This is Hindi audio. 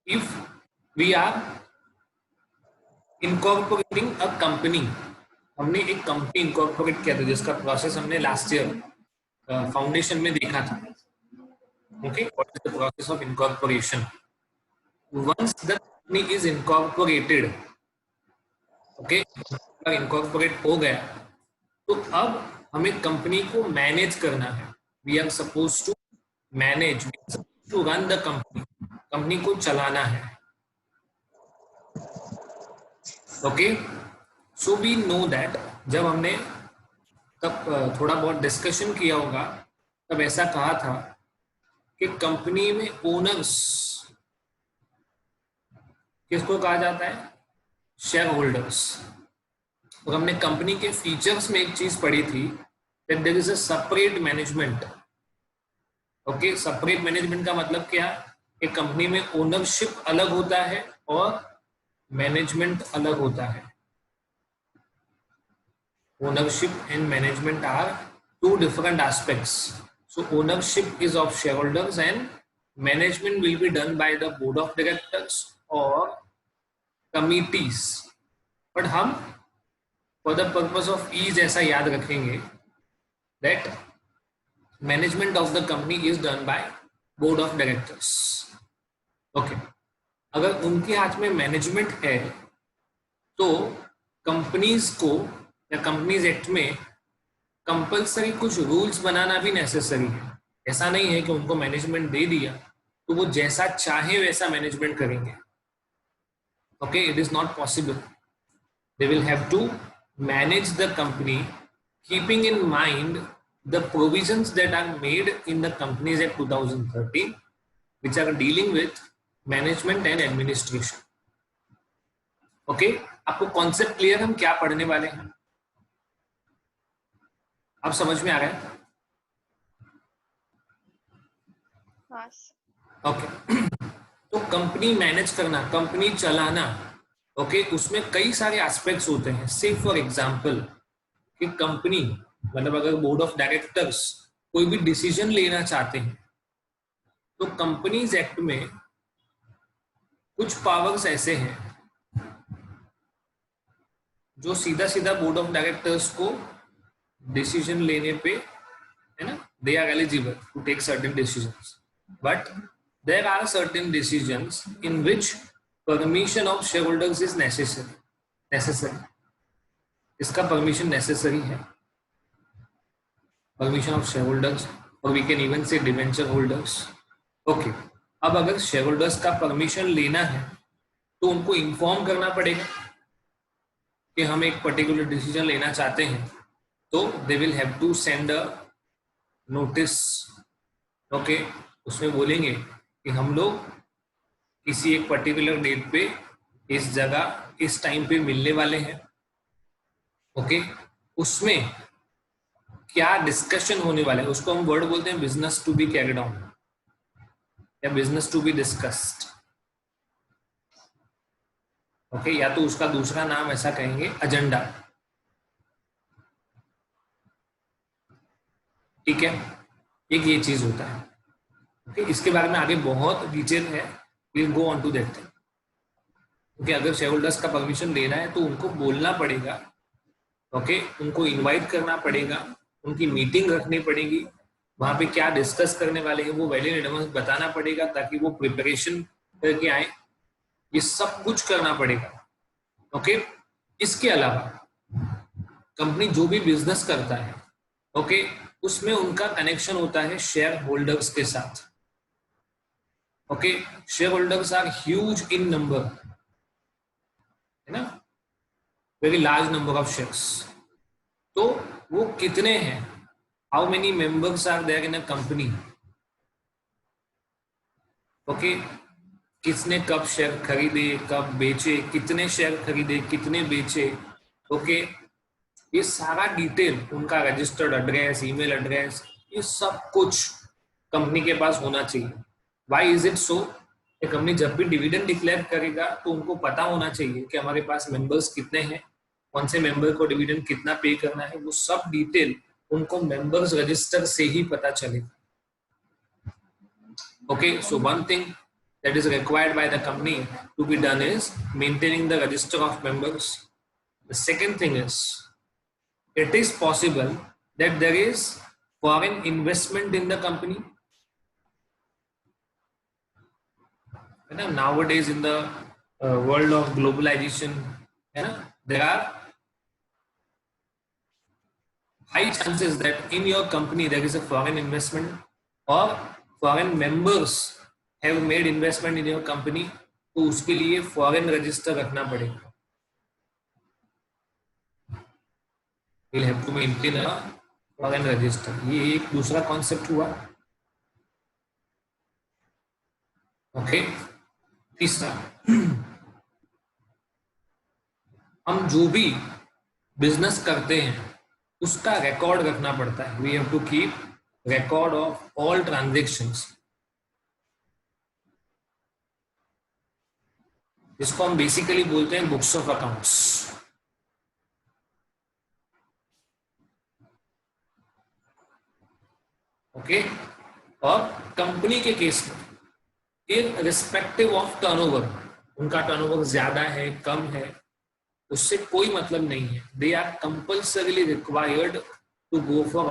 If we are incorporating a company, हमने एक कंपनी इनकॉर्पोरेट किया था जिसका प्रोसेस हमने लास्ट ईयर फाउंडेशन में देखा था. Okay, what is the process of incorporation? Once the company is incorporated, okay, incorporate हो गया तो अब हमें कंपनी को मैनेज करना है. We are suppose to manage, to run the company, company को चलाना है. Okay, so we know that जब हमने तब थोड़ा बहुत डिस्कशन किया होगा तब ऐसा कहा था कि कंपनी में ओनर्स किसको कहा जाता है? Share holders. और हमने कंपनी के फीचर्स में एक चीज पढ़ी थी that there is a separate management. Okay, separate management का मतलब क्या? एक कंपनी में ओनरशिप अलग होता है और मैनेजमेंट अलग होता है. Ownership and management are two different aspects. So ownership is of shareholders and management will be done by the board of directors or committees. But हम for the purpose of ease ऐसा याद रखेंगे that management of the company is done by board of directors. Okay. अगर उनके हाथ में मैनेजमेंट है तो कंपनीज को या कंपनीज एक्ट में कंपलसरी कुछ रूल्स बनाना भी नेसेसरी है. ऐसा नहीं है कि उनको मैनेजमेंट दे दिया तो वो जैसा चाहे वैसा मैनेजमेंट करेंगे. Okay, it is not possible. They will have to manage the company keeping in mind the provisions that are made in the companies act 2013 which are dealing with management and administration. Okay, आपको कॉन्सेप्ट क्लियर? हम क्या पढ़ने वाले हैं आप समझ में आ रहा है? ओके, तो कंपनी मैनेज करना, कंपनी चलाना, ओके, उसमें कई सारे एस्पेक्ट्स होते हैं. से फॉर एग्जांपल कि कंपनी मतलब अगर बोर्ड ऑफ डायरेक्टर्स कोई भी डिसीजन लेना चाहते हैं तो कंपनीज एक्ट में कुछ पावर्स ऐसे हैं जो सीधा सीधा बोर्ड ऑफ डायरेक्टर्स को डिसीजन लेने पे, है ना, they are eligible to take certain decisions. But there are certain decisions in which permission of share holders is necessary. इसका परमिशन नेसेसरी है, परमिशन ऑफ शेयर होल्डर्स, और we can even say debenture holders. Okay, अब अगर शेयर होल्डर्स का परमिशन लेना है तो उनको इन्फॉर्म करना पड़ेगा कि हम एक पर्टिकुलर डिसीजन लेना चाहते हैं, तो they will have to send a notice. Okay, उसमें बोलेंगे कि हम लोग किसी एक पर्टिकुलर डेट पे इस जगह इस टाइम पे मिलने वाले हैं. ओके, उसमें क्या डिस्कशन होने वाला है उसको हम वर्ड बोलते हैं business to be carried on या business to be discussed. Okay, या तो उसका दूसरा नाम ऐसा कहेंगे एजेंडा. ठीक है, एक ये चीज होता है. ओके, इसके बारे में आगे बहुत डिटेल है, will go on to that thing. Okay, अगर शेयर होल्डर्स का परमिशन लेना है तो उनको बोलना पड़ेगा. ओके, उनको इनवाइट करना पड़ेगा, उनकी मीटिंग रखनी पड़ेगी, वहां पे क्या डिस्कस करने वाले हैं वो वेल इन एडवांस बताना पड़ेगा ताकि वो प्रिपरेशन करके आए. ये सब कुछ करना पड़ेगा. ओके, इसके अलावा कंपनी जो भी बिजनेस करता है, ओके, उसमें उनका कनेक्शन होता है शेयर होल्डर्स के साथ. Okay, share holders are huge in number, है ना, very large number of shares. तो वो कितने हैं, how many members are there in a company. Okay, किसने कब शेयर खरीदे, कब बेचे, कितने शेयर खरीदे, कितने बेचे. ओके, ये सारा डिटेल, उनका रजिस्टर्ड एड्रेस, ईमेल एड्रेस, ये सब कुछ कंपनी के पास होना चाहिए. Why is it so? Company जब भी डिविडेंड डिक्लेयर करेगा तो उनको पता होना चाहिए कि हमारे पास मेंबर्स कितने हैं, कौन से मेंबर को डिविडेंड कितना पे करना है, वो सब डिटेल उनको मेंबर्स रजिस्टर से ही पता चलेगा. Okay, so one thing that is required by the company to be done is maintaining the register of members. The second thing is, it is possible that there is foreign investment in the company. Nowadays in the world of globalization, there are high chances that in your company there is a foreign investment or foreign members have made investment in your company, तो उसके लिए foreign register रखना पड़ेगा. You'll have to maintain a foreign register. ये एक दूसरा concept हुआ. ओके. तीसरा, हम जो भी बिजनेस करते हैं उसका रिकॉर्ड रखना पड़ता है. We have to keep record of all transactions, जिसको हम बेसिकली बोलते हैं बुक्स ऑफ अकाउंट्स. ओके. और कंपनी के केस में इररिस्पेक्टिव ऑफ टर्नओवर, उनका टर्नओवर ज्यादा है कम है उससे कोई मतलब नहीं है. They are compulsorily required to go for